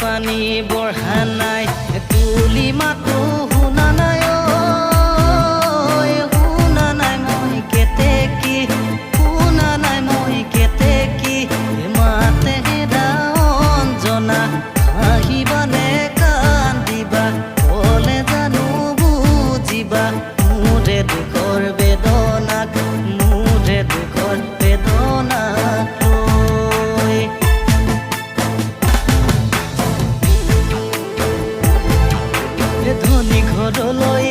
পানী বঢ়া নাই কুলি মাতো শুনা নাই শুনা নাই মই কেতেকী শুনা নাই মই কেতেকী মাতে অঞ্জনা হাঁহিবানে কান্দিবা ক'লে জানো বুজিবা মোৰে দুখৰ বেদনাক মোৰে দুখৰ বেদনাক লৈ ধনী ঘৰলৈ